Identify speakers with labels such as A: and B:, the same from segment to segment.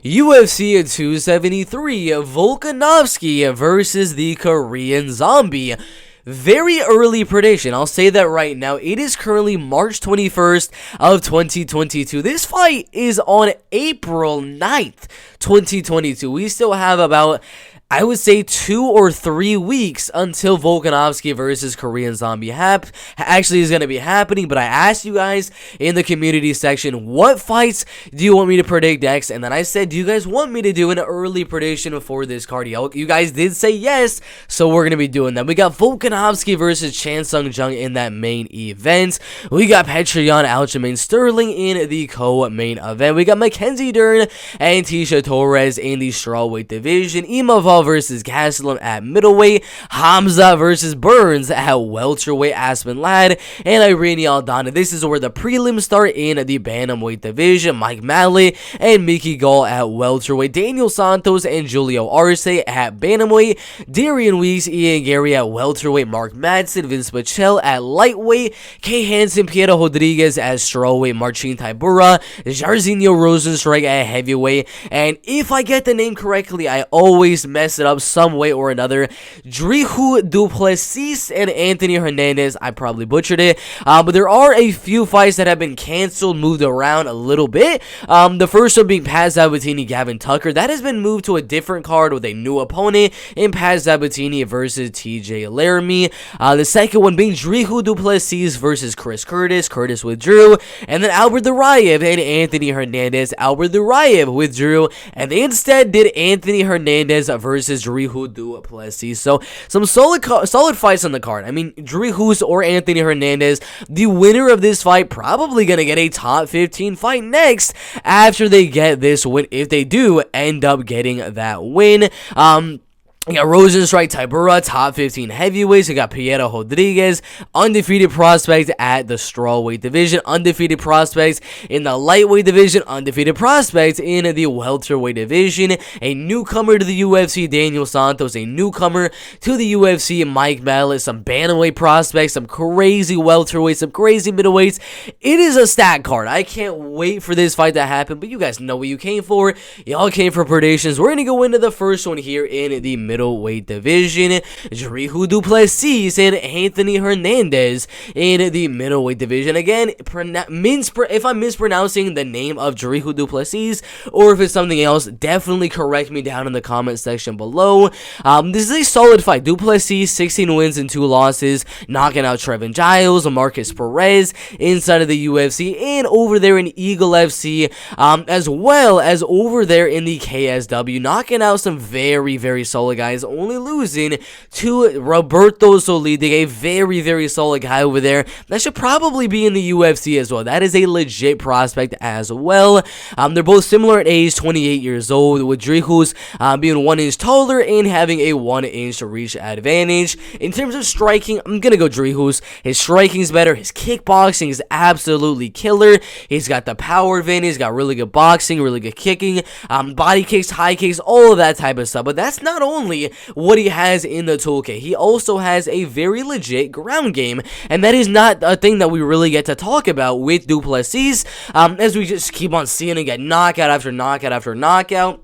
A: UFC 273, Volkanovski versus the Korean Zombie. Very early prediction, I'll say that right now. It is currently March 21st of 2022. This fight is on April 9th, 2022. We still have about, I would say, 2 or 3 weeks until Volkanovski versus Korean Zombie actually is going to be happening. But I asked you guys in the community section, what fights do you want me to predict next? And then I said, do you guys want me to do an early prediction for this card? You guys did say yes, so we're going to be doing that. We got Volkanovski versus Chan Sung Jung in that main event. We got Petrian Aljamain Sterling in the co-main event. We got Mackenzie Dern and Tisha Torres in the strawweight division. Imavov versus Gastelum at middleweight, Khamzat versus Burns at welterweight, Aspen Lad and Irene Aldana. This is where the prelims start in the bantamweight division. Mallot and Mickey Gall at welterweight, Daniel Santos and Julio Arce at bantamweight, Darian Ian Garry at welterweight, Madsen, Vinc Pichel at lightweight, Hansen, Piera Rodriguez at strawweight, Marcin Tybura, Jairzinho Rozenstruik at heavyweight, and if I get the name correctly, I always mess it up some way or another, Driscus du Plessis and Anthony Hernandez. I probably butchered it, but there are a few fights that have been canceled, moved around a little bit. The first one being Pat Sabatini, Gavin Tucker. That has been moved to a different card with a new opponent in Pat Sabatini versus TJ Laramie. The second one being Driscus du Plessis versus Chris Curtis. Curtis withdrew. And then Albert Duraev and Anthony Hernandez. Albert Duraev withdrew, and they instead did Anthony Hernandez versus Driscus du Plessis. So some solid fights on the card. I mean, Driscus or Anthony Hernandez, the winner of this fight probably gonna get a top 15 fight next after they get this win, if they do end up getting that win. We got Rozenstruik, Tybura, top 15 heavyweights. We got Piera Rodriguez, undefeated prospects at the strawweight division, undefeated prospects in the lightweight division, undefeated prospects in the welterweight division. A newcomer to the UFC, Daniel Santos. A newcomer to the UFC, Mike Mallot. Some bantamweight prospects, some crazy welterweights, some crazy middleweights. It is a stacked card. I can't wait for this fight to happen, but you guys know what you came for. Y'all came for predictions. We're going to go into the first one here in the middleweight division. Driscus du Plessis and Anthony Hernandez in the middleweight division. Again, if I'm mispronouncing the name of Driscus du Plessis or if it's something else, definitely correct me down in the comment section below. This is a solid fight. Du Plessis, 16 wins and 2 losses, knocking out Trevin Giles, Marcus Perez inside of the UFC and over there in Eagle FC, as well as over there in the KSW, knocking out some very, very solid guys, only losing to Roberto Solidig, a very, very solid guy over there that should probably be in the UFC as well. That is a legit prospect as well. They're both similar in age, 28 years old, with Driscus being 1 inch taller and having a 1 inch reach advantage. In terms of striking, I'm gonna go Driscus. His striking is better. His kickboxing is absolutely killer. He's got the power advantage. He's got really good boxing, really good kicking, body kicks, high kicks, all of that type of stuff. But that's not only what he has in the toolkit. He also has a very legit ground game, and that is not a thing that we really get to talk about with du Plessis, as we just keep on seeing him get knockout after knockout after knockout.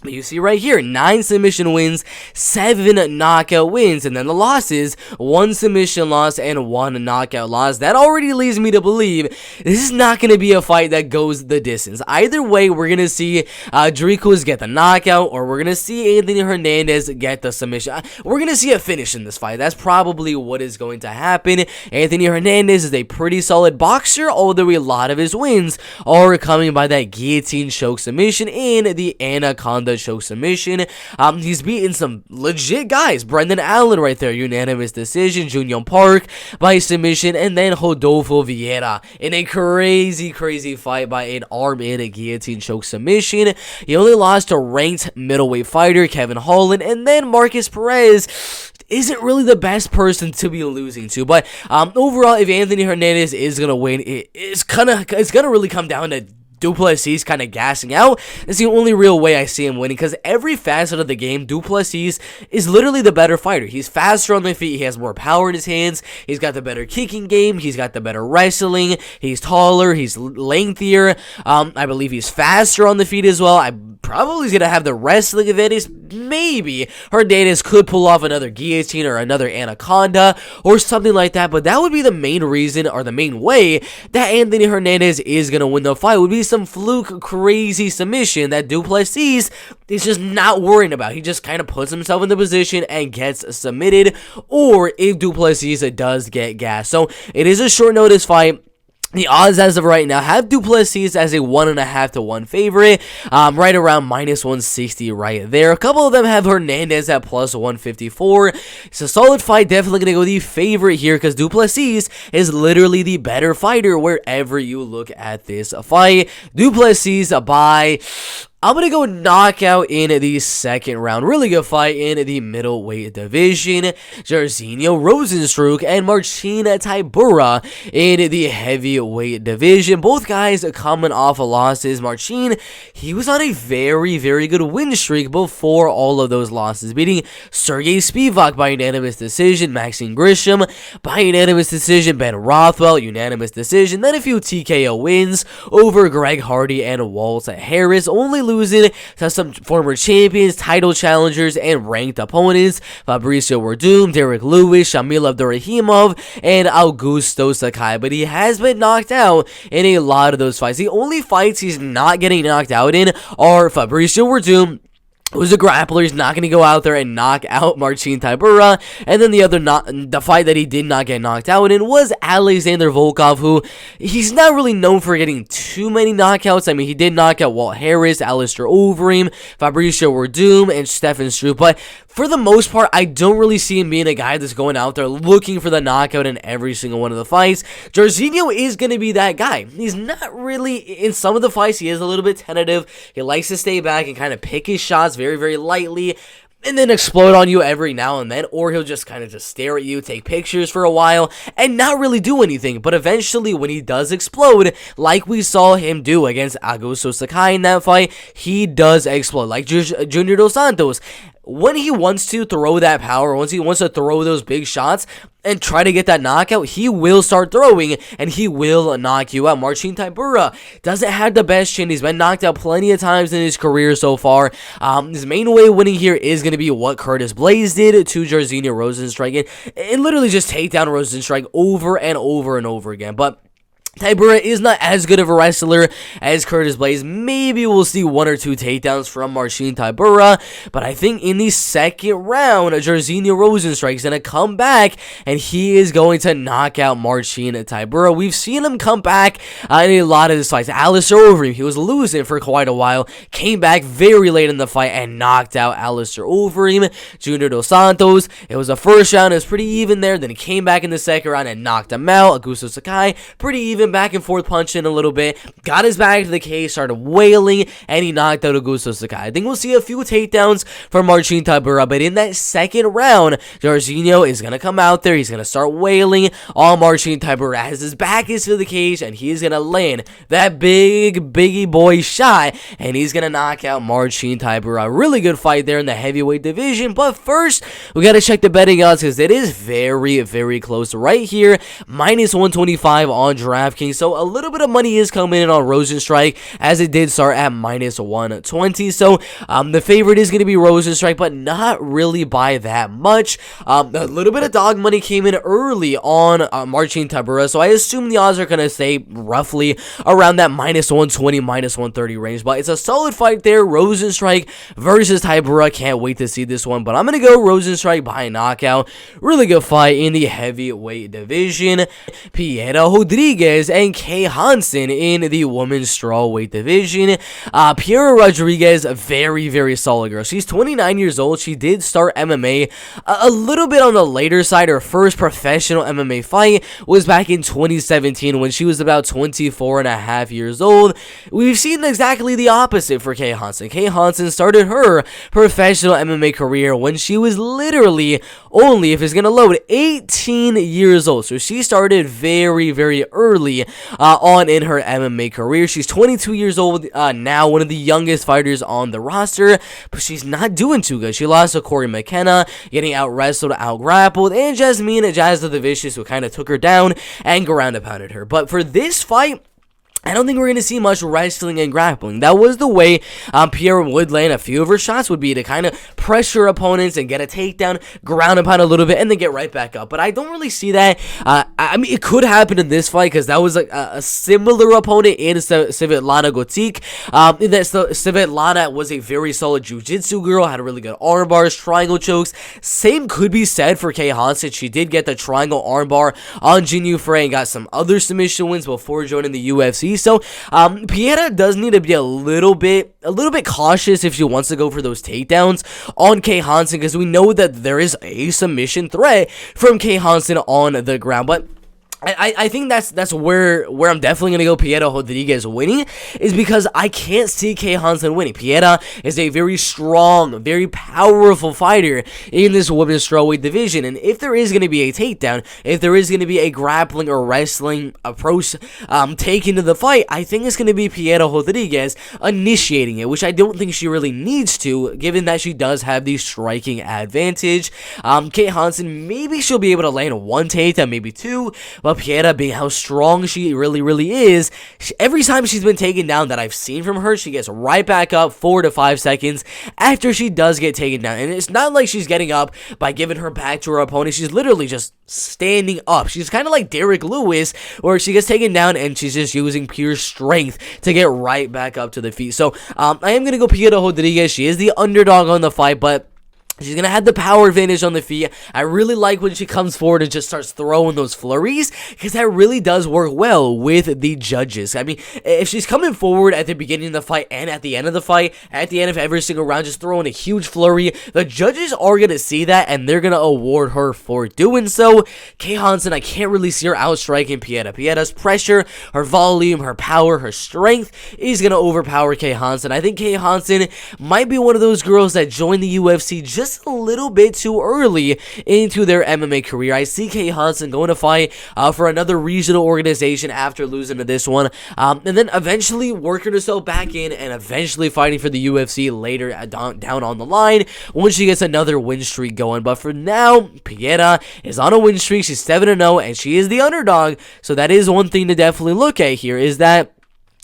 A: You see right here, 9 submission wins, 7 knockout wins, and then the losses, 1 submission loss and 1 knockout loss. That already leads me to believe this is not going to be a fight that goes the distance. Either way, we're going to see Driscus get the knockout, or we're going to see Anthony Hernandez get the submission. We're going to see a finish in this fight. That's probably what is going to happen. Anthony Hernandez is a pretty solid boxer, although a lot of his wins are coming by that guillotine choke submission and the Anaconda choke submission. He's beaten some legit guys. Brendan Allen right there, unanimous decision. Junior Park by submission, and then Rodolfo Vieira in a crazy fight by an arm in a guillotine choke submission. He only lost to ranked middleweight fighter Kevin Holland, and then Marcus Perez isn't really the best person to be losing to. But overall, if Anthony Hernandez is gonna win, it's gonna really come down to Du Plessis kind of gassing out is the only real way I see him winning, because every facet of the game, Du Plessis is literally the better fighter. He's faster on the feet, he has more power in his hands, he's got the better kicking game, he's got the better wrestling, he's taller, he's lengthier, I believe he's faster on the feet as well. I probably is going to have the wrestling advantage. Maybe Hernandez could pull off another guillotine or another anaconda or something like that, but that would be the main reason, or the main way, that Anthony Hernandez is going to win the fight. Would be some fluke crazy submission that Du Plessis is just not worrying about. He just kind of puts himself in the position and gets submitted, or if Du Plessis does get gassed. So it is a short notice fight. The odds as of right now have Du Plessis as a 1.5 to 1 favorite, right around minus 160 right there. A couple of them have Hernandez at plus 154. It's a solid fight, definitely going to go the favorite here, because Du Plessis is literally the better fighter wherever you look at this fight. Du Plessis by... I'm going to go knockout in the second round. Really good fight in the middleweight division. Jairzinho, Rozenstruik, and Marcin Tybura in the heavyweight division. Both guys coming off of losses. Marcin, he was on a very, very good win streak before all of those losses, beating Sergey Spivak by unanimous decision, Maxime Grisham by unanimous decision, Ben Rothwell, unanimous decision, then a few TKO wins over Greg Hardy and Walt Harris, only losing to some former champions, title challengers, and ranked opponents. Fabricio Werdum, Derek Lewis, Shamil Abdurrahimov, and Augusto Sakai. But he has been knocked out in a lot of those fights. The only fights he's not getting knocked out in are Fabricio Werdum, who's a grappler. He's not going to go out there and knock out Marcin Tybura. And then the fight that he did not get knocked out in was Alexander Volkov, who he's not really known for getting too many knockouts. I mean, he did knock out Walt Harris, Alistair Overeem, Fabricio Werdum, and Stefan Struve. But for the most part, I don't really see him being a guy that's going out there looking for the knockout in every single one of the fights. Jairzinho is going to be that guy. He's not really, in some of the fights, he is a little bit tentative. He likes to stay back and kind of pick his shots very, very lightly, and then explode on you every now and then, or he'll just kind of just stare at you, take pictures for a while, and not really do anything. But eventually, when he does explode, like we saw him do against Augusto Sakai in that fight, he does explode, like Junior Dos Santos. When he wants to throw that power, once he wants to throw those big shots and try to get that knockout, he will start throwing, and he will knock you out. Marcin Tybura doesn't have the best chin. He's been knocked out plenty of times in his career so far. His main way of winning here is going to be what Curtis Blaze did to Jairzinho Rozenstruik, and literally just take down Rozenstruik over and over and over again. But Tybura is not as good of a wrestler as Curtis Blaze. Maybe we'll see 1 or 2 takedowns from Marcin Tybura, but I think in the second round, Jairzinho Rozenstruik is going to come back, and he is going to knock out Marcin Tybura. We've seen him come back in a lot of his fights. Alistair Overeem, he was losing for quite a while, came back very late in the fight and knocked out Alistair Overeem. Junior Dos Santos, it was the first round, it was pretty even there, then he came back in the second round and knocked him out. Augusto Sakai, pretty even, back and forth punching a little bit, got his back to the cage, started wailing, and he knocked out Augusto Sakai. I think we'll see a few takedowns from Marcin Tybura, but in that second round, Jairzinho is going to come out there, he's going to start wailing on Marcin Tybura as his back is to the cage, and he's going to land that biggie boy shot, and he's going to knock out Marcin Tybura. Really good fight there in the heavyweight division, but first, we got to check the betting odds, because it is very, very close right here, minus 125 on DraftKings. So a little bit of money is coming in on Rozenstruik, as it did start at minus 120. So the favorite is going to be Rozenstruik, but not really by that much. A little bit of dog money came in early on Marcin Tybura, so I assume the odds are going to stay roughly around that minus 120, minus 130 range. But it's a solid fight there, Rozenstruik versus Tybura. Can't wait to see this one, but I'm going to go Rozenstruik by knockout. Really good fight in the heavyweight division. Piera Rodriguez and Kay Hansen in the women's strawweight division. Piera Rodriguez, a very, very solid girl. She's 29 years old. She did start MMA a little bit on the later side. Her first professional MMA fight was back in 2017 when she was about 24 and a half years old. We've seen exactly the opposite for Kay Hansen. Kay Hansen started her professional MMA career when she was literally only, if it's going to load, 18 years old. So she started very, very early early on in her MMA career. She's 22 years old now, one of the youngest fighters on the roster, but she's not doing too good. She lost to Corey McKenna, getting out-wrestled, out-grappled, and Jasmine Jazz the Vicious, who kind of took her down and ground and pounded her. But for this fight, I don't think we're going to see much wrestling and grappling. That was the way Piera would land a few of her shots, would be to kind of pressure opponents and get a takedown, ground and pound a little bit, and then get right back up. But I don't really see that. I mean, it could happen in this fight because that was like a similar opponent in Svetlana Gotik. Svetlana was a very solid jiu-jitsu girl, had a really good arm bars, triangle chokes. Same could be said for Kay Hansen. She did get the triangle arm bar on Jinyu Frey and got some other submission wins before joining the UFC. So, Piera does need to be a little bit cautious if she wants to go for those takedowns on Kay Hansen, because we know that there is a submission threat from Kay Hansen on the ground. But I think that's where I'm definitely going to go Piera Rodriguez winning, is because I can't see Kay Hansen winning. Piera is a very strong, very powerful fighter in this women's strawweight division, and if there is going to be a takedown, if there is going to be a grappling or wrestling approach taken to the fight, I think it's going to be Piera Rodriguez initiating it, which I don't think she really needs to, given that she does have the striking advantage. Kay Hansen, maybe she'll be able to land one takedown, maybe two, but Piera, being how strong she really is, every time she's been taken down that I've seen from her, she gets right back up 4 to 5 seconds after she does get taken down. And it's not like she's getting up by giving her back to her opponent. She's literally just standing up. She's kind of like Derek Lewis, where she gets taken down and she's just using pure strength to get right back up to the feet. So I am going to go Piera Rodriguez. She is the underdog on the fight, but she's going to have the power advantage on the feet. I really like when she comes forward and just starts throwing those flurries, because that really does work well with the judges. I mean, if she's coming forward at the beginning of the fight and at the end of the fight, at the end of every single round, just throwing a huge flurry, the judges are going to see that and they're going to award her for doing so. Kay Hansen, I can't really see her outstriking Piera. Piera's pressure, her volume, her power, her strength is going to overpower Kay Hansen. I think Kay Hansen might be one of those girls that joined the UFC just a little bit too early into their MMA career. I see Kay Hansen going to fight for another regional organization after losing to this one, and then eventually working herself back in and eventually fighting for the UFC later down on the line when she gets another win streak going. But for now, Piera is on a win streak. She's 7-0 and she is the underdog, so that is one thing to definitely look at here, is that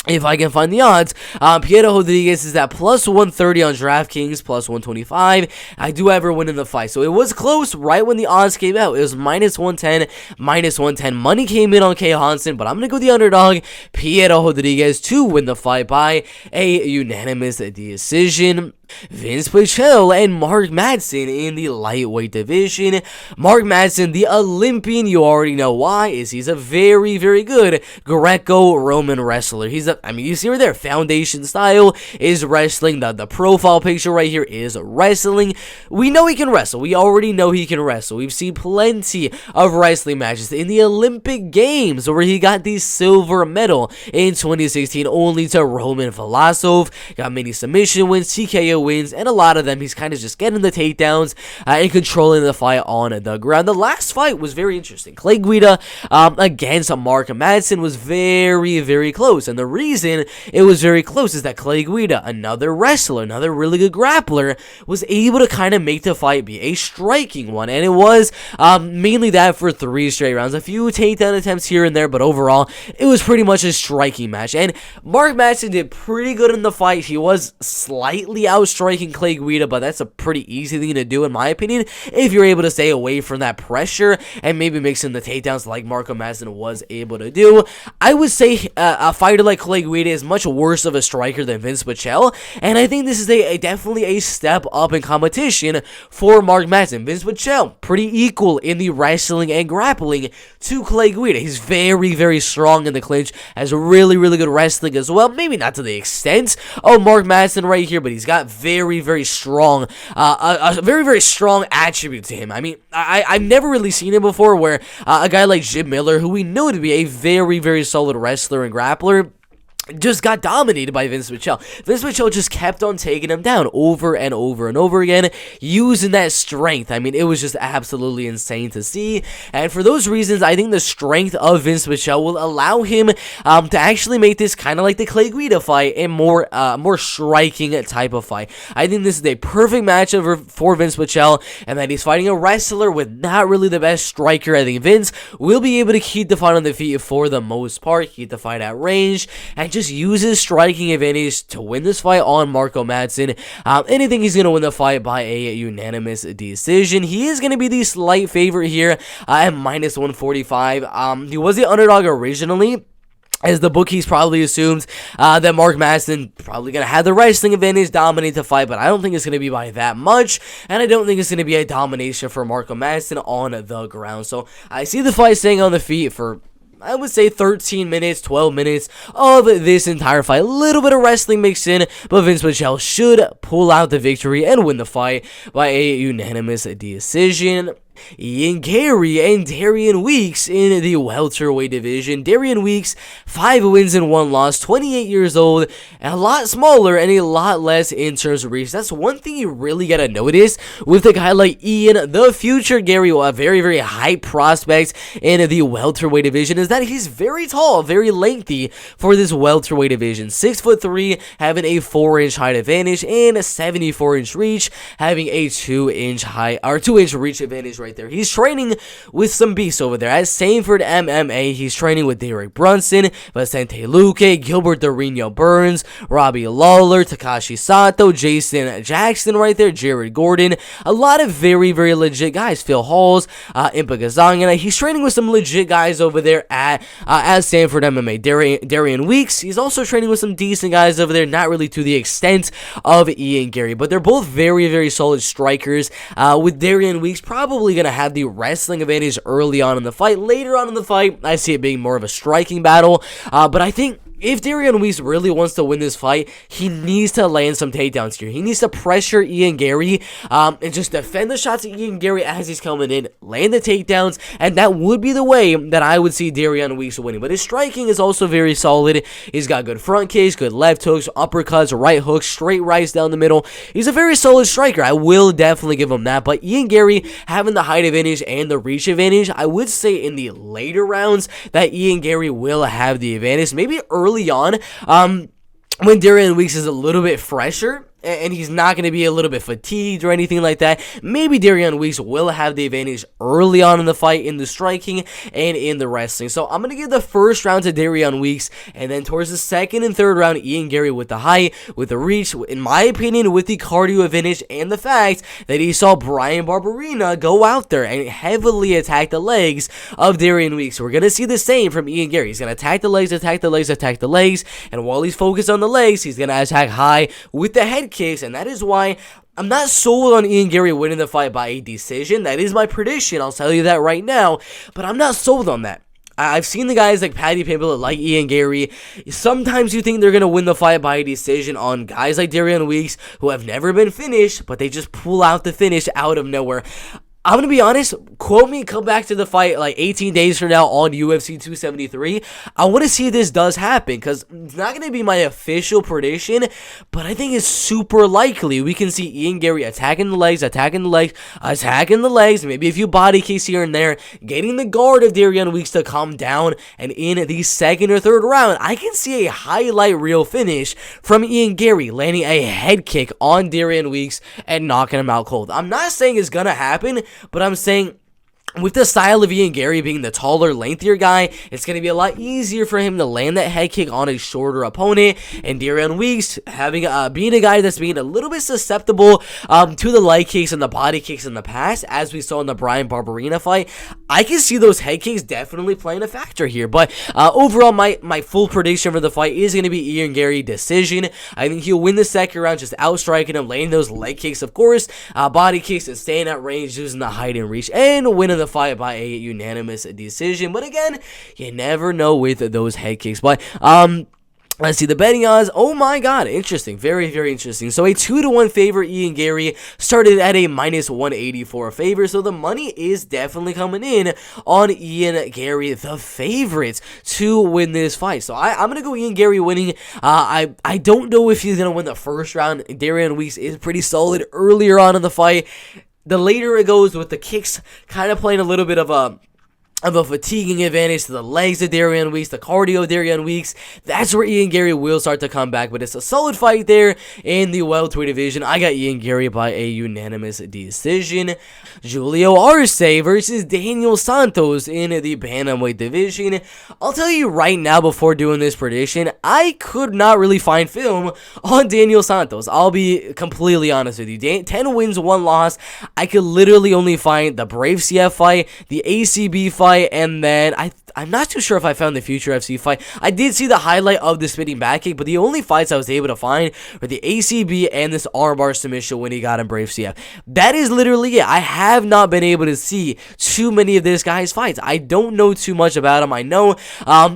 A: if I can find the odds, Piera Rodriguez is at plus 130 on DraftKings, plus 125. I do have her winning the fight. So it was close right when the odds came out. It was minus 110, minus 110. Money came in on Kay Hansen, but I'm going to go the underdog, Piera Rodriguez, to win the fight by a unanimous decision. Vinc Pichel and Mark Madsen in the lightweight division. Mark Madsen, the Olympian, you already know why, is he's a very good Greco-Roman wrestler. You see right there, foundation style is wrestling. The profile picture right here is wrestling. We know he can wrestle. We already know he can wrestle. We've seen plenty of wrestling matches in the Olympic Games where he got the silver medal in 2016 only to Roman Velasov. Got many submission wins, TKO wins, and a lot of them he's kind of just getting the takedowns and controlling the fight on the ground. The last fight was very interesting. Clay Guida against Mark Madsen was very close, and the reason it was very close is that Clay Guida, another wrestler, another really good grappler, was able to kind of make the fight be a striking one, and it was mainly that for 3 straight rounds. A few takedown attempts here and there, but overall it was pretty much a striking match, and Mark Madsen did pretty good in the fight. He was slightly outstriking Clay Guida, but that's a pretty easy thing to do in my opinion if you're able to stay away from that pressure and maybe mixing the takedowns like Marco Madsen was able to do. I would say a fighter like Clay Guida is much worse of a striker than Vinc Pichel, and I think this is definitely a step up in competition for Mark Madsen. Vinc Pichel, pretty equal in the wrestling and grappling to Clay Guida. He's very strong in the clinch, has really good wrestling as well. Maybe not to the extent of Mark Madsen right here, but he's got very strong, a very strong attribute to him. I mean, I've never really seen it before where a guy like Jim Miller, who we know to be a very solid wrestler and grappler, just got dominated by Vinc Pichel. Vinc Pichel just kept on taking him down over and over and over again, using that strength. I mean, it was just absolutely insane to see. And for those reasons, I think the strength of Vinc Pichel will allow him to actually make this kind of like the Clay Guida fight, a more striking type of fight. I think this is a perfect matchup for Vinc Pichel, and that he's fighting a wrestler with not really the best striker. I think Vinc will be able to keep the fight on the feet for the most part, keep the fight at range, and just use his striking advantage to win this fight on Marco Madsen. And I think he's going to win the fight by a unanimous decision. He is going to be the slight favorite here at minus 145. He was the underdog originally, as the bookies probably assumed that Mark Madsen probably going to have the wrestling advantage, dominate the fight, but I don't think it's going to be by that much, and I don't think it's going to be a domination for Marco Madsen on the ground. So I see the fight staying on the feet for, I would say, 13 minutes, 12 minutes of this entire fight. A little bit of wrestling mixed in, but Vinc Pichel should pull out the victory and win the fight by a unanimous decision. Ian Garry and Darian Weeks in the welterweight division. Darian Weeks, 5 wins and 1 loss, 28 years old, and a lot smaller and a lot less in terms of reach. That's one thing you really gotta notice with a guy like Ian, the future Garry, a very, very high prospect in the welterweight division, is that he's very tall, very lengthy for this welterweight division. 6'3", having a 4-inch height advantage, and a 74-inch reach, having a 2-inch height or 2-inch reach advantage right there. He's training with some beasts over there. At Sanford MMA, he's training with Derek Brunson, Vicente Luque, Gilbert Dorino Burns, Robbie Lawler, Takashi Sato, Jason Jackson right there, Jared Gordon. A lot of very, very legit guys. Phil Halls, Impa Gazangana. He's training with some legit guys over there at Sanford MMA. Darian Weeks, he's also training with some decent guys over there, not really to the extent of Ian Garry, but they're both very, very solid strikers. With Darian Weeks probably going to have the wrestling advantage early on in the fight. Later on in the fight, I see it being more of a striking battle, but I think if Darian Weeks really wants to win this fight, he needs to land some takedowns here. He needs to pressure Ian Garry and just defend the shots of Ian Garry as he's coming in, land the takedowns, and that would be the way that I would see Darian Weeks winning. But his striking is also very solid. He's got good front kicks, good left hooks, uppercuts, right hooks, straight rights down the middle. He's a very solid striker. I will definitely give him that. But Ian Garry having the height advantage and the reach advantage, I would say in the later rounds that Ian Garry will have the advantage. Maybe early on, when Darian Weeks is a little bit fresher and he's not going to be a little bit fatigued or anything like that, maybe Darian Weeks will have the advantage early on in the fight in the striking and in the wrestling. So I'm going to give the first round to Darian Weeks, and then towards the second and third round, Ian Garry with the height, with the reach, in my opinion, with the cardio advantage, and the fact that he saw Bryan Barberena go out there and heavily attack the legs of Darian Weeks. So we're going to see the same from Ian Garry. He's going to attack the legs, attack the legs, attack the legs, and while he's focused on the legs, he's going to attack high with the head kicks, and that is why I'm not sold on Ian Garry winning the fight by a decision. That is my prediction, I'll tell you that right now, but I'm not sold on that. I've seen the guys like Paddy Pimblett, like Ian Garry. Sometimes you think they're going to win the fight by a decision on guys like Darian Weeks who have never been finished, but they just pull out the finish out of nowhere. I'm going to be honest, quote me, come back to the fight like 18 days from now on UFC 273. I want to see if this does happen, because it's not going to be my official prediction, but I think it's super likely we can see Ian Garry attacking the legs, maybe a few body kicks here and there, getting the guard of Darian Weeks to calm down, and in the second or third round, I can see a highlight reel finish from Ian Garry, landing a head kick on Darian Weeks and knocking him out cold. I'm not saying it's going to happen, but I'm saying with the style of Ian Garry being the taller, lengthier guy, it's going to be a lot easier for him to land that head kick on a shorter opponent. And Darian Weeks having being a guy that's being a little bit susceptible to the leg kicks and the body kicks in the past, as we saw in the Bryan Barberena fight, I can see those head kicks definitely playing a factor here. But overall, my full prediction for the fight is going to be Ian Garry decision. I think he'll win the second round, just outstriking him, landing those leg kicks, of course, body kicks, and staying at range, using the height and reach, and winning the fight by a unanimous decision. But again, you never know with those head kicks. But Let's see the betting odds. Oh my god, interesting. Very, very interesting. So a 2-1 favorite, Ian Garry, started at a -184 favor. So the money is definitely coming in on Ian Garry, the favorite, to win this fight. So I'm going to go Ian Garry winning. I don't know if he's going to win the first round. Darian Weeks is pretty solid earlier on in the fight. The later it goes with the kicks kind of playing a little bit of a fatiguing advantage to the legs of Darian Weeks, the cardio of Darian Weeks. That's where Ian Garry will start to come back, but it's a solid fight there in the welterweight division. I got Ian Garry by a unanimous decision. Julio Arce versus Daniel Santos in the bantamweight division. I'll tell you right now before doing this prediction, I could not really find film on Daniel Santos. I'll be completely honest with you. 10 wins, 1 loss. I could literally only find the Brave CF fight, the ACB fight, and then I'm not too sure if I found the Future FC fight. I did see the highlight of the spinning back kick, but the only fights I was able to find were the ACB and this armbar submission when he got in Brave CF. That is literally it. I have not been able to see too many of this guy's fights. I don't know too much about him. I know,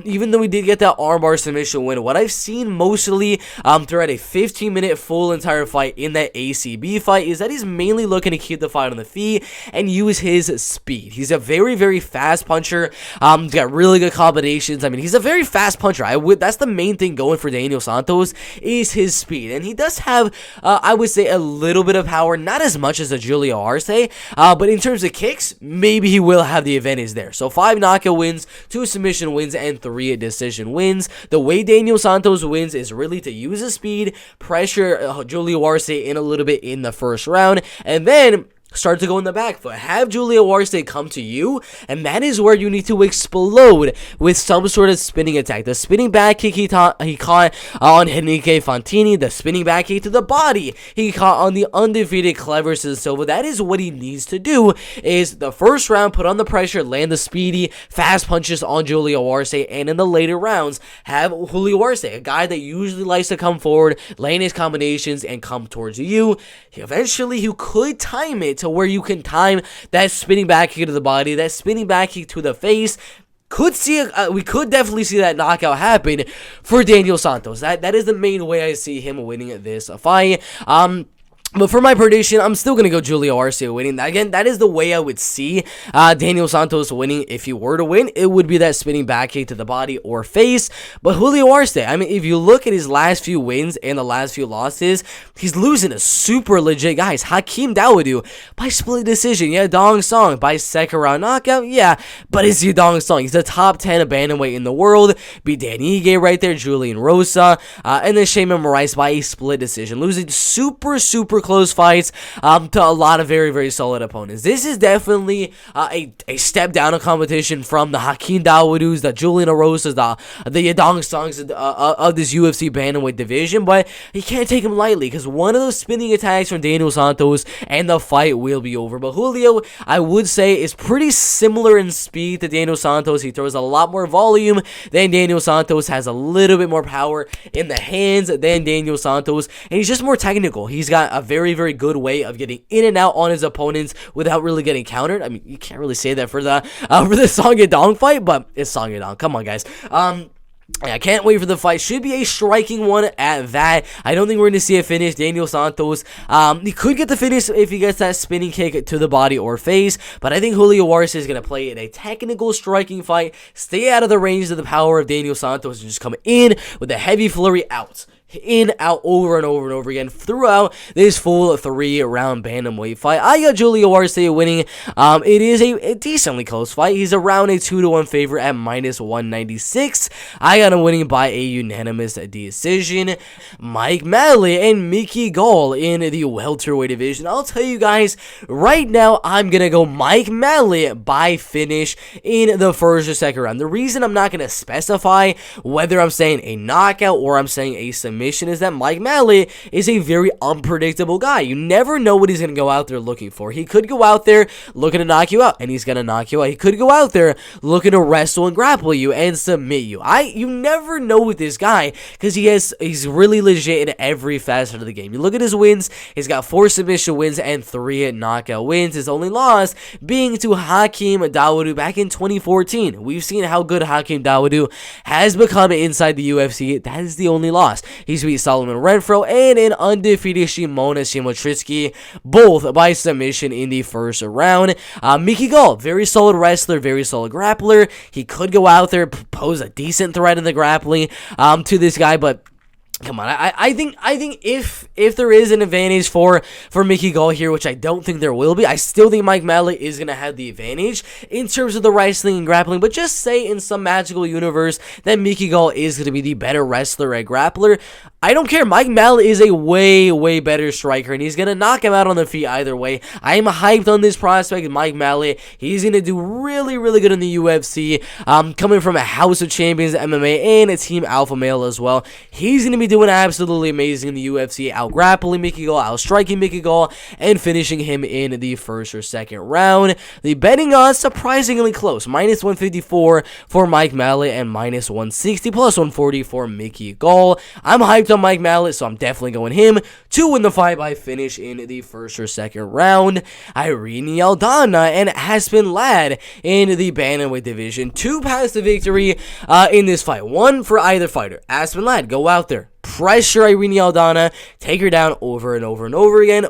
A: even though we did get that armbar submission win, what I've seen mostly throughout a 15-minute full entire fight in that ACB fight is that he's mainly looking to keep the fight on the feet and use his speed. He's a very, very fast puncher. He's got really good combinations. I mean, he's a very fast puncher. That's the main thing going for Daniel Santos is his speed, and he does have, I would say, a little bit of power, not as much as a Julio Arce, but in terms of kicks, maybe he will have the advantage there. So 5 knockout wins, 2 submission wins, and 3 decision wins. The way Daniel Santos wins is really to use his speed, pressure Julio Arce in a little bit in the first round, and then start to go in the back foot. Have Julio Arce come to you, and that is where you need to explode with some sort of spinning attack. The spinning back kick he caught on Henrique Fantini, the spinning back kick to the body he caught on the undefeated Clever Silva. That is what he needs to do, is the first round, put on the pressure, land the speedy, fast punches on Julio Arce, and in the later rounds, have Julio Arce, a guy that usually likes to come forward, land his combinations, and come towards you. Eventually, you could time it to where you can time that spinning back kick to the body, that spinning back kick to the face. We could definitely see that knockout happen for Daniel Santos. That is the main way I see him winning this fight. But for my prediction, I'm still going to go Julio Arce winning. Again, that is the way I would see Daniel Santos winning. If he were to win, it would be that spinning back kick to the body or face. But Julio Arce, I mean, if you look at his last few wins and the last few losses, he's losing to super legit guys. Hakeem Dawodu by split decision. Yeah, Dong Song by second round knockout. Yeah, but it's Dong Song. He's the top 10 bantamweight in the world. Beat Dan Ige right there, Julian Rosa, and then Shayman Moraes by a split decision. Losing super close fights to a lot of very, very solid opponents. This is definitely a step down in competition from the Hakeem Dawoodus, the Julian Rosas, the Yadong Songs of this UFC bantamweight division, but you can't take him lightly because one of those spinning attacks from Daniel Santos and the fight will be over. But Julio, I would say, is pretty similar in speed to Daniel Santos. He throws a lot more volume than Daniel Santos, has a little bit more power in the hands than Daniel Santos, and he's just more technical. He's got a very, very good way of getting in and out on his opponents without really getting countered. I mean, you can't really say that for the Song Yadong fight, but it's Song Yadong. Come on, guys. I can't wait for the fight. Should be a striking one at that. I don't think we're going to see a finish. Daniel Santos, he could get the finish if he gets that spinning kick to the body or face, but I think Julio Arce is going to play in a technical striking fight, stay out of the range of the power of Daniel Santos, and just come in with a heavy flurry out. In, out, over and over and over again throughout this full 3-round bantamweight fight. I got Julio Arce winning. It is a decently close fight. He's around a 2-1 favorite at -196. I got him winning by a unanimous decision. Mike Mallot and Mickey Gall in the welterweight division. I'll tell you guys right now, I'm gonna go Mike Mallot by finish in the first or second round. The reason I'm not gonna specify whether I'm saying a knockout or I'm saying a submission submission is that Mike Mallot is a very unpredictable guy. You never know what he's going to go out there looking for. He could go out there looking to knock you out, and he's going to knock you out. He could go out there looking to wrestle and grapple you and submit you. You never know with this guy because he's really legit in every facet of the game. You look at his wins, he's got 4 submission wins and 3 knockout wins. His only loss being to Hakeem Dawodu back in 2014. We've seen how good Hakeem Dawodu has become inside the UFC. That is the only loss. He's beat Solomon Renfro and an undefeated Shimona Shimotriski, both by submission in the first round. Mickey Gall, very solid wrestler, very solid grappler. He could go out there, pose a decent threat in the grappling to this guy, but come on, I think if there is an advantage for Mickey Gall here, which I don't think there will be, I still think Mike Mallot is going to have the advantage in terms of the wrestling and grappling, but just say in some magical universe that Mickey Gall is going to be the better wrestler and grappler, I don't care. Mike Mallot is a way better striker, and he's going to knock him out on the feet either way. I am hyped on this prospect, Mike Mallot. He's going to do really good in the UFC, coming from a House of Champions MMA and a Team Alpha Male as well. He's going to be doing absolutely amazing in the UFC, out-grappling Mickey Gall, out-striking Mickey Gall, and finishing him in the first or second round. The betting odds surprisingly close, -154 for Mike Mallot and -160, +140 for Mickey Gall. I'm hyped on Mike Mallot, so I'm definitely going him to win the fight by finish in the first or second round. Irene Aldana and Aspen Ladd in the bantamweight division. 2 paths to victory in this fight. 1 for either fighter. Aspen Ladd, go out there, pressure Irene Aldana, take her down over and over again,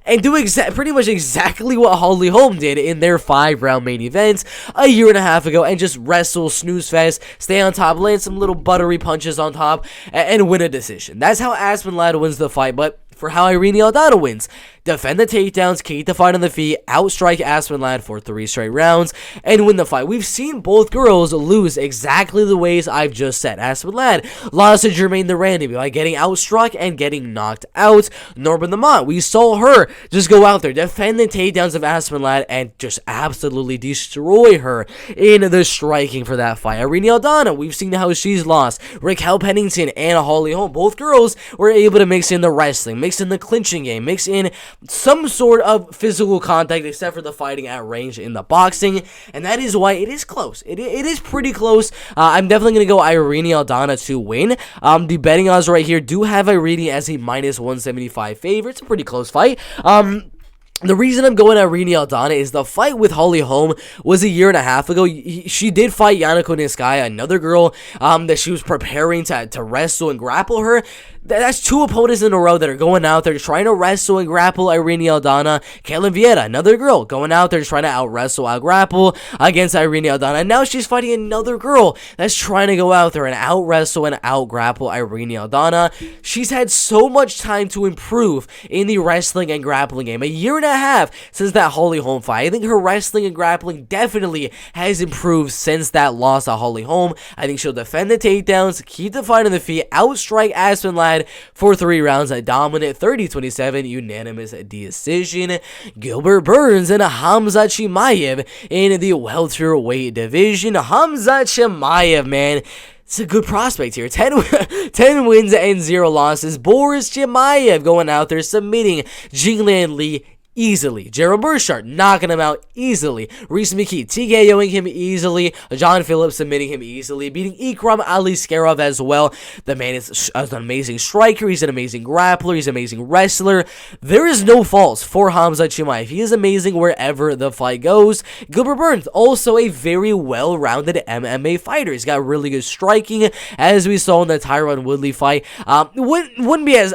A: and do pretty much exactly what Holly Holm did in their 5-round main event a year and a half ago, and just wrestle, snooze fest, stay on top, land some little buttery punches on top, and win a decision. That's how Aspen Ladd wins the fight, but for how Irene Aldana wins, defend the takedowns, keep the fight on the feet, outstrike Aspen Ladd for 3 straight rounds, and win the fight. We've seen both girls lose exactly the ways I've just said. Aspen Ladd lost to Jermaine the Randy by getting outstruck and getting knocked out. Norbin the Mont, we saw her just go out there, defend the takedowns of Aspen Ladd, and just absolutely destroy her in the striking for that fight. Irene Aldana, we've seen how she's lost. Raquel Pennington and Holly Holm, both girls were able to mix in the wrestling, mix in the clinching game, mix in some sort of physical contact, except for the fighting at range in the boxing, and that is why it is close. It is pretty close. I'm definitely going to go Irene Aldana to win. The betting odds right here do have Irene as a -175 favorite. It's a pretty close fight. The reason I'm going Irene Aldana is the fight with Holly Holm was a year and a half ago. She did fight Yana Kunitskaya, another girl that she was preparing to wrestle and grapple her. That's 2 opponents in a row that are going out there trying to wrestle and grapple Irene Aldana. Kelvin, another girl, going out there trying to out-wrestle, out-grapple against Irene Aldana. And now she's fighting another girl that's trying to go out there and out-wrestle and out-grapple Irene Aldana. She's had so much time to improve in the wrestling and grappling game. A year and a half since that Holly Holm fight. I think her wrestling and grappling definitely has improved since that loss to Holly Holm. I think she'll defend the takedowns, keep the fight on the feet, outstrike Aspen Ladd for 3 rounds, a dominant 30-27 unanimous decision. Gilbert Burns and Khamzat Chimaev in the welterweight division. Khamzat Chimaev, man, it's a good prospect here. 10 wins and 0 losses. Boris Chimaev going out there submitting Jinglan Lee easily. Gerald Burchard knocking him out easily. Reese McKee TKOing him easily. John Phillips submitting him easily. Beating Ikram Aliskerov as well. The man is an amazing striker. He's an amazing grappler. He's an amazing wrestler. There is no faults for Khamzat Chimaev. He is amazing wherever the fight goes. Gilbert Burns, also a very well-rounded MMA fighter. He's got really good striking, as we saw in the Tyron Woodley fight. Wouldn't be as,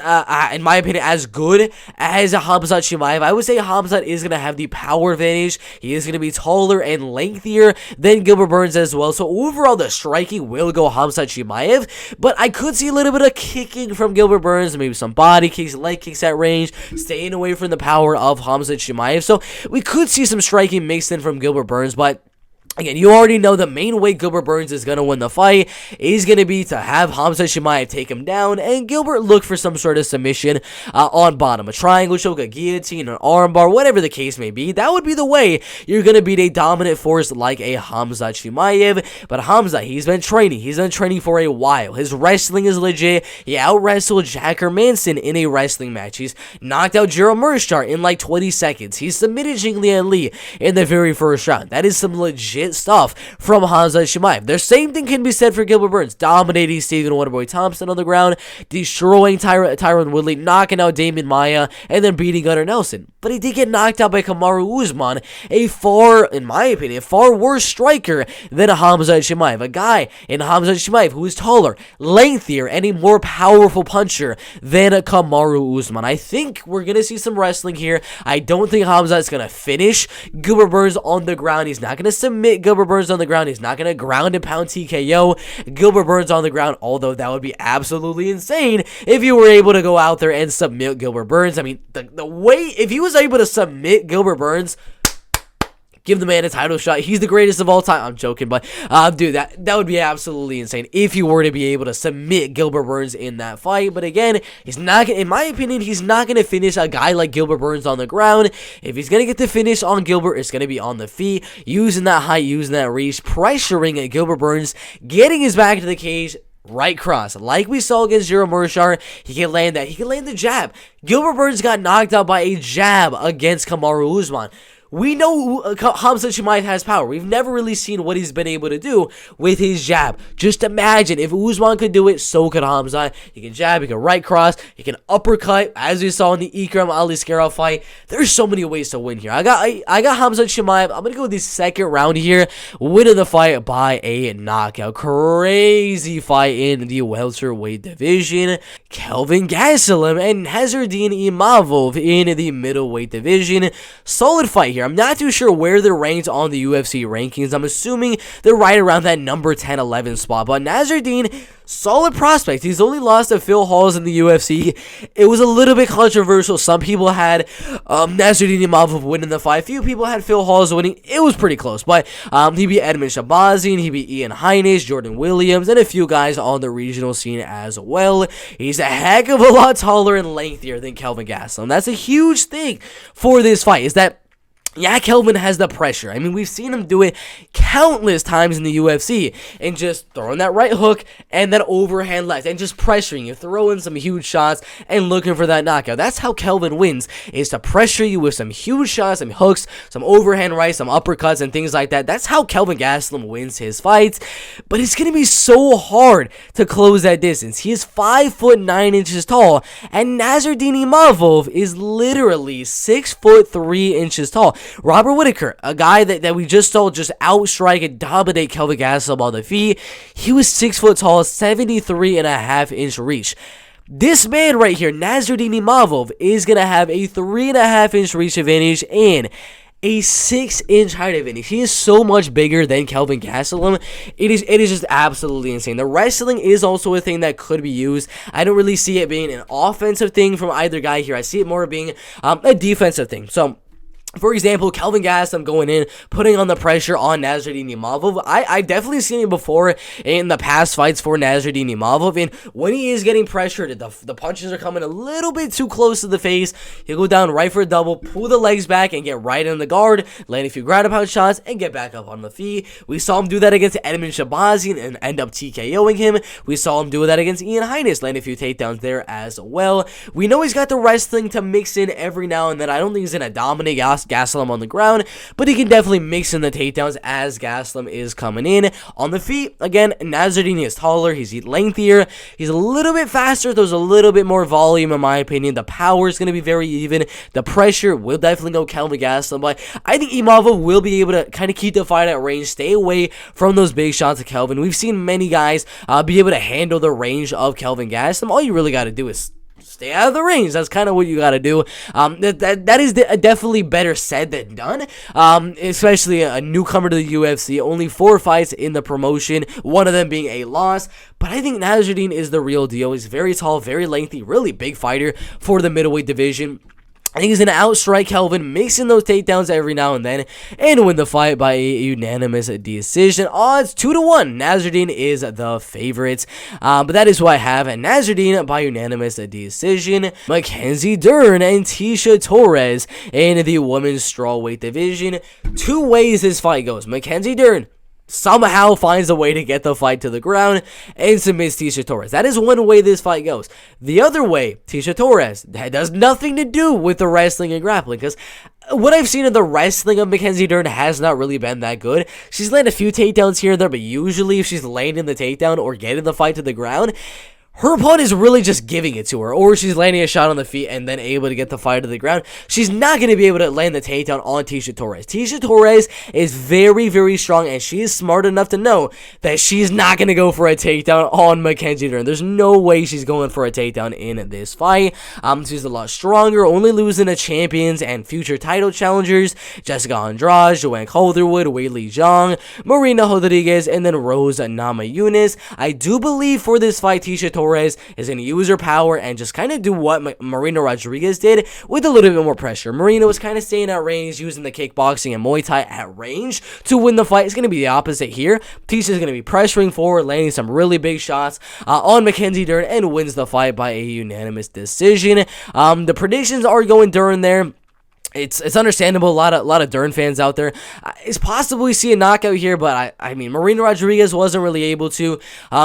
A: in my opinion, as good as Khamzat Chimaev. I would say Khamzat is going to have the power advantage. He is going to be taller and lengthier than Gilbert Burns as well. So overall, the striking will go Khamzat Chimaev, but I could see a little bit of kicking from Gilbert Burns, maybe some body kicks, leg kicks at range, staying away from the power of Khamzat Chimaev. So we could see some striking mixed in from Gilbert Burns, but Again, you already know the main way Gilbert Burns is going to win the fight is going to be to have Khamzat Chimaev take him down and Gilbert look for some sort of submission on bottom. A triangle choke, a guillotine, an armbar, whatever the case may be. That would be the way you're going to beat a dominant force like a Khamzat Chimaev. But Khamzat, he's been training. He's been training for a while. His wrestling is legit. He out-wrestled Jack Hermanson in a wrestling match. He's knocked out Jairzinho in like 20 seconds. He submitted Jinglian Li in the very first round. That is some legit stuff from Khamzat Chimaev. The same thing can be said for Gilbert Burns, dominating Stephen Wonderboy Thompson on the ground, destroying Tyron Woodley, knocking out Damian Maia, and then beating Gunnar Nelson. But he did get knocked out by Kamaru Usman, a far, in my opinion, far worse striker than Khamzat Chimaev. A guy in Khamzat Chimaev who is taller, lengthier, and a more powerful puncher than Kamaru Usman. I think we're going to see some wrestling here. I don't think Khamzat's going to finish Gilbert Burns on the ground. He's not going to submit Gilbert Burns on the ground. He's not going to ground and pound TKO Gilbert Burns on the ground, although that would be absolutely insane if you were able to go out there and submit Gilbert Burns. I mean, the way, if he was able to submit Gilbert Burns, give the man a title shot. He's the greatest of all time. I'm joking, but dude, that would be absolutely insane if you were to be able to submit Gilbert Burns in that fight. But again, he's not, in my opinion, he's not going to finish a guy like Gilbert Burns on the ground. If he's going to get the finish on Gilbert, it's going to be on the feet, using that height, using that reach, pressuring Gilbert Burns, getting his back to the cage, right cross, like we saw against Jairzinho. He can land that. He can land the jab. Gilbert Burns got knocked out by a jab against Kamaru Usman. We know Khamzat Chimaev has power. We've never really seen what he's been able to do with his jab. Just imagine if Usman could do it, so could Khamzat. He can jab, he can right cross, he can uppercut, as we saw in the Ikram Aliskerov fight. There's so many ways to win here. I got Khamzat Chimaev. I'm gonna go with the second round here, winning the fight by a knockout. Crazy fight in the welterweight division. Kelvin Gastelum and Nassourdine Imavov in the middleweight division. Solid fight here. I'm not too sure where they're ranked on the UFC rankings. I'm assuming they're right around that number 10, 11 spot. But Nassourdine, solid prospect. He's only lost to Phil Hawes in the UFC. It was a little bit controversial. Some people had Nassourdine Imavov winning the fight. Few people had Phil Hawes winning. It was pretty close. But he beat Edmund Shabazian. He beat Ian Heinisch, Jordan Williams, and a few guys on the regional scene as well. He's a heck of a lot taller and lengthier than Kelvin Gastelum. That's a huge thing for this fight, is that yeah, Kelvin has the pressure. I mean, we've seen him do it countless times in the UFC, and just throwing that right hook and that overhand left, and just pressuring you, throwing some huge shots and looking for that knockout. That's how Kelvin wins, is to pressure you with some huge shots, some hooks, some overhand rights, some uppercuts, and things like that. That's how Kelvin Gastelum wins his fights, but it's going to be so hard to close that distance. He is 5'9" tall, and Nassourdine Imavov is literally 6'3" tall. Robert Whittaker, a guy that we just saw just outstrike and dominate Kelvin Gastelum on the feet, he was 6 foot tall, 73.5" reach. This man right here, Nassourdine Imavov, is going to have a 3.5" reach advantage and a 6" height advantage. He is so much bigger than Kelvin Gastelum. It is just absolutely insane. The wrestling is also a thing that could be used. I don't really see it being an offensive thing from either guy here. I see it more being a defensive thing. So, for example, Kelvin Gastelum going in, putting on the pressure on Nassourdine Imavov. I've definitely seen it before in the past fights for Nassourdine Imavov, and when he is getting pressured, the punches are coming a little bit too close to the face. He'll go down right for a double, pull the legs back, and get right in the guard, land a few ground and pound shots, and get back up on the feet. We saw him do that against Edmund Shabazian and end up TKOing him. We saw him do that against Ian Heinisch, land a few takedowns there as well. We know he's got the wrestling to mix in every now and then. I don't think he's going to dominate Gastelum on the ground, but he can definitely mix in the takedowns as Gastelum is coming in. On the feet, again, Nassourdine is taller, he's lengthier, he's a little bit faster, there's a little bit more volume in my opinion. The power is going to be very even, the pressure will definitely go Kelvin Gastelum, but I think Imavov will be able to kind of keep the fight at range, stay away from those big shots of Kelvin. We've seen many guys be able to handle the range of Kelvin Gastelum. All you really got to do is stay out of the range. That's kind of what you got to do. That is definitely better said than done, especially a newcomer to the UFC. Only 4 fights in the promotion, one of them being a loss. But I think Nassourdine is the real deal. He's very tall, very lengthy, really big fighter for the middleweight division. I think he's going to outstrike Kelvin, mixing those takedowns every now and then, and win the fight by a unanimous decision. Odds 2-1. Nassourdine is the favorite. But that is who I have. Nassourdine by unanimous decision. Mackenzie Dern and Tecia Torres in the women's strawweight division. Two ways this fight goes. Mackenzie Dern somehow finds a way to get the fight to the ground and submits Tecia Torres. That is one way this fight goes. The other way, Tecia Torres, that has nothing to do with the wrestling and grappling, because what I've seen of the wrestling of Mackenzie Dern has not really been that good. She's landed a few takedowns here and there, but usually if she's landing the takedown or getting the fight to the ground, her opponent is really just giving it to her, or she's landing a shot on the feet and then able to get the fight to the ground. She's not going to be able to land the takedown on Tecia Torres. Tecia Torres is very, very strong, and she is smart enough to know that she's not going to go for a takedown on Mackenzie Dern. There's no way she's going for a takedown in this fight. She's a lot stronger, only losing to champions and future title challengers, Jessica Andrade, Joanne Calderwood, Weili Zhang, Marina Rodriguez, and then Rose Namajunas. I do believe for this fight, Tecia Torres is going to use her power and just kind of do what Marina Rodriguez did with a little bit more pressure. Marina was kind of staying at range, using the kickboxing and Muay Thai at range to win the fight. It's going to be the opposite here. Tecia is going to be pressuring forward, landing some really big shots on Mackenzie Dern, and wins the fight by a unanimous decision. The predictions are going Dern there. It's understandable. A lot of Dern fans out there. It's possible we see a knockout here, but I mean, Marina Rodriguez wasn't really able to.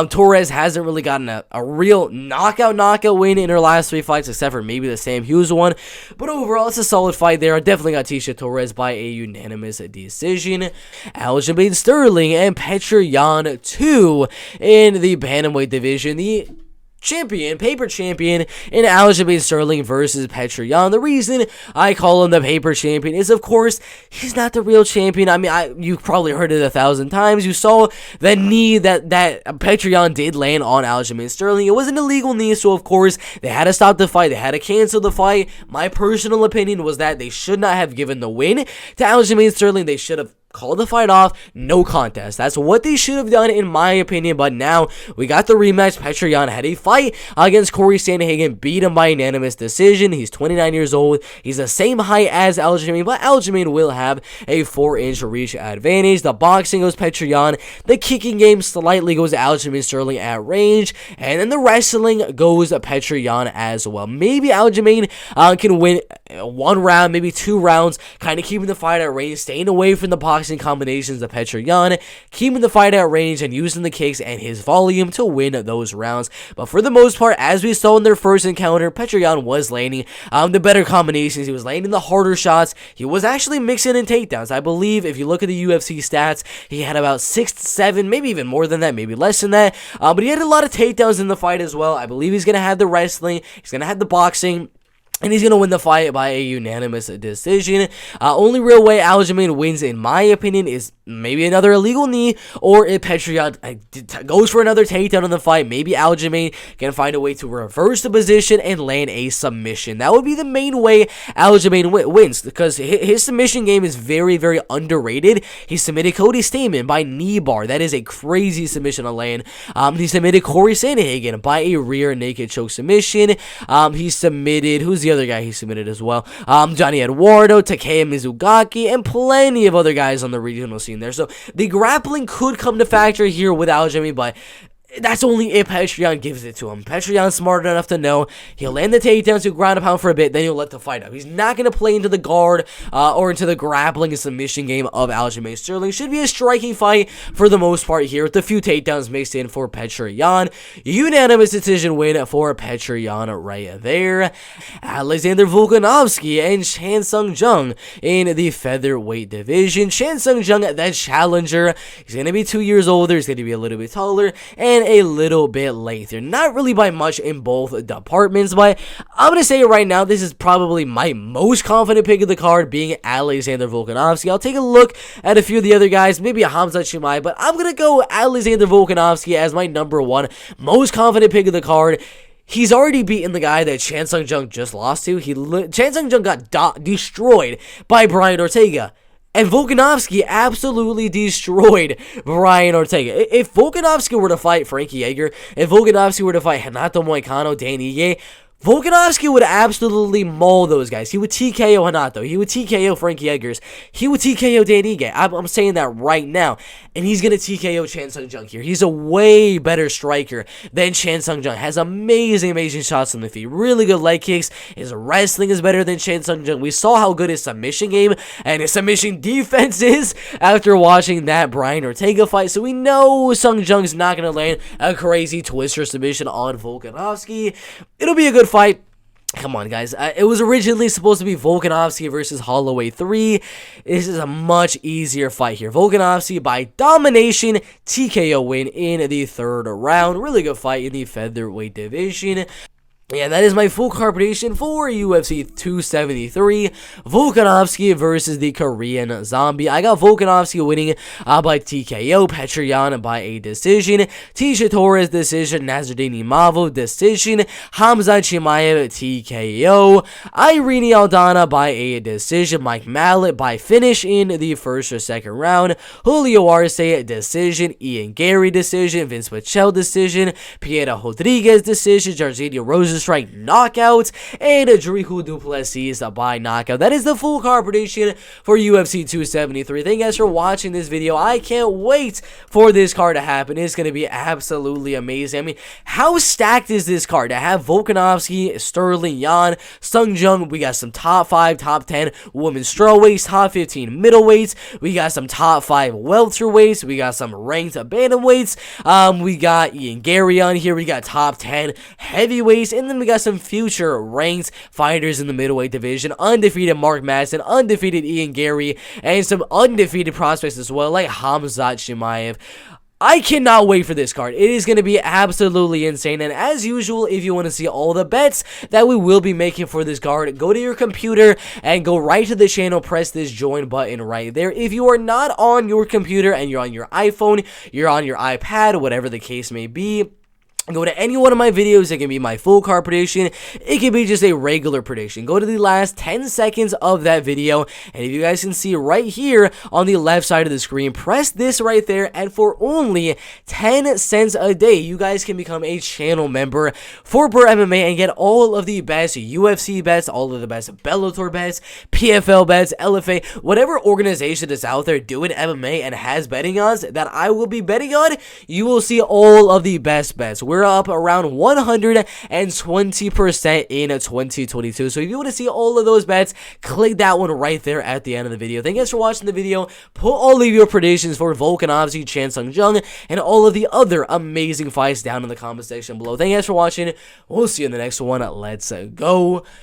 A: Torres hasn't really gotten a real knockout win in her last 3 fights, except for maybe the Sam Hughes one. But overall, it's a solid fight there. I definitely got Tecia Torres by a unanimous decision. Aljamain Sterling and Petr Yan 2 in the bantamweight division. The paper champion in Aljamain Sterling versus Petr Yan. The reason I call him the paper champion is, of course, he's not the real champion. I mean, you've probably heard it 1,000 times. You saw the knee that Petr Yan did land on Aljamain Sterling. It was an illegal knee, so of course, they had to stop the fight. They had to cancel the fight. My personal opinion was that they should not have given the win to Aljamain Sterling. They should have called the fight off, no contest. That's what they should have done, in my opinion. But now we got the rematch. Petr Yan had a fight against Corey Sandhagen, beat him by unanimous decision. He's 29 years old. He's the same height as Aljamain, but Aljamain will have a 4-inch reach advantage. The boxing goes Petr Yan. The kicking game slightly goes Aljamain Sterling at range, and then the wrestling goes Petr Yan as well. Maybe Aljamain can win 1 round, maybe 2 rounds, kind of keeping the fight at range, staying away from the boxing combinations of Petr Yan, keeping the fight at range and using the kicks and his volume to win those rounds. But for the most part, as we saw in their first encounter, Petr Yan was landing the better combinations. He was landing the harder shots. He was actually mixing in takedowns. I believe if you look at the UFC stats, he had about 6 to 7, maybe even more than that, maybe less than that. But he had a lot of takedowns in the fight as well. I believe he's going to have the wrestling. He's going to have the boxing. And he's going to win the fight by a unanimous decision. Only real way Aljamain wins, in my opinion, is maybe another illegal knee, or if Petr Yan goes for another takedown in the fight, maybe Aljamain can find a way to reverse the position and land a submission. That would be the main way Aljamain wins, because his submission game is very, very underrated. He submitted Cody Stamann by knee bar. That is a crazy submission to land. He submitted Corey Sandhagen by a rear naked choke submission. He submitted, who's the other guy he submitted as well? Johnny Eduardo, Takeya Mizugaki, and plenty of other guys on the regional scene there. So the grappling could come to factor here with Aljamain, but that's only if Petr Yan gives it to him. Petr Yan's smart enough to know he'll land the takedowns, he'll ground and pound for a bit, then he'll let the fight up. He's not going to play into the guard or into the grappling and submission game of Aljamain Sterling. Should be a striking fight for the most part here, with a few takedowns mixed in for Petr Yan. Unanimous decision win for Petr Yan right there. Alexander Volkanovski and Chan Sung Jung in the featherweight division. Chan Sung Jung, that challenger, he's going to be 2 years older, he's going to be a little bit taller, and a little bit later. Not really by much in both departments, but I'm going to say it right now, this is probably my most confident pick of the card, being Alexander Volkanovski. I'll take a look at a few of the other guys, maybe a Khamzat Chimaev, but I'm going to go Alexander Volkanovski as my number 1 most confident pick of the card. He's already beaten the guy that Chan Sung Jung just lost to. Chan Sung Jung got destroyed by Brian Ortega. And Volkanovski absolutely destroyed Brian Ortega. If Volkanovski were to fight Frankie Edgar, if Volkanovski were to fight Renato Moicano, Dan Ige, Volkanovski would absolutely maul those guys. He would TKO Hanato. He would TKO Frankie Edgars. He would TKO Dan Ige. I'm saying that right now. And he's going to TKO Chan Sung Jung here. He's a way better striker than Chan Sung Jung. Has amazing shots on the feet. Really good leg kicks. His wrestling is better than Chan Sung Jung. We saw how good his submission game and his submission defense is after watching that Brian Ortega fight. So we know Sung Jung's not going to land a crazy twister submission on Volkanovski. It'll be a good fight. Come on, guys. It was originally supposed to be Volkanovski versus Holloway 3. This is a much easier fight here. Volkanovski by domination, TKO win in the third round. Really good fight in the featherweight division. Yeah, that is my full card prediction for UFC 273. Volkanovski versus the Korean Zombie. I got Volkanovski winning by TKO, Petryan by a decision, Tisha Torres decision, Nassourdine Imavov decision, Khamzat Chimaev TKO, Irene Aldana by a decision, Mike Mallot by finish in the first or second round, Julio Arce decision, Ian Garry decision, Vinc Pichel decision, Piera Rodriguez decision, Jairzinho Rozenstruik knockout, and Driscus du Plessis by knockout. That is the full card prediction for UFC 273. Thank you guys for watching this video. I can't wait for this card to happen. It's going to be absolutely amazing. I mean, how stacked is this card? To have Volkanovski, Sterling, Yan, Sung Jung, we got some top 5, top 10 women's strawweights, top 15 middleweights, we got some top 5 welterweights, we got some ranked bantamweights, we got Ian Garry on here, we got top 10 heavyweights, and then we got some future ranked fighters in the middleweight division. Undefeated Mark Madsen, undefeated Ian Garry, and some undefeated prospects as well, like Khamzat Chimaev. I cannot wait for this card. It is going to be absolutely insane. And as usual, if you want to see all the bets that we will be making for this card, go to your computer and go right to the channel. Press this join button right there. If you are not on your computer and you're on your iPhone, you're on your iPad, whatever the case may be, go to any one of my videos. It can be my full card prediction. It can be just a regular prediction. Go to the last 10 seconds of that video. And if you guys can see right here on the left side of the screen, press this right there. And for only 10 cents a day, you guys can become a channel member for BERT MMA and get all of the best UFC bets, all of the best Bellator bets, PFL bets, LFA, whatever organization is out there doing MMA and has betting odds that I will be betting on. You will see all of the best bets. We're up around 120% in 2022. So if you want to see all of those bets, click that one right there at the end of the video. Thank you guys for watching the video. Put all of your predictions for Volkanovski, Chan Sung Jung, and all of the other amazing fights down in the comment section below. Thank you guys for watching. We'll see you in the next one. Let's go.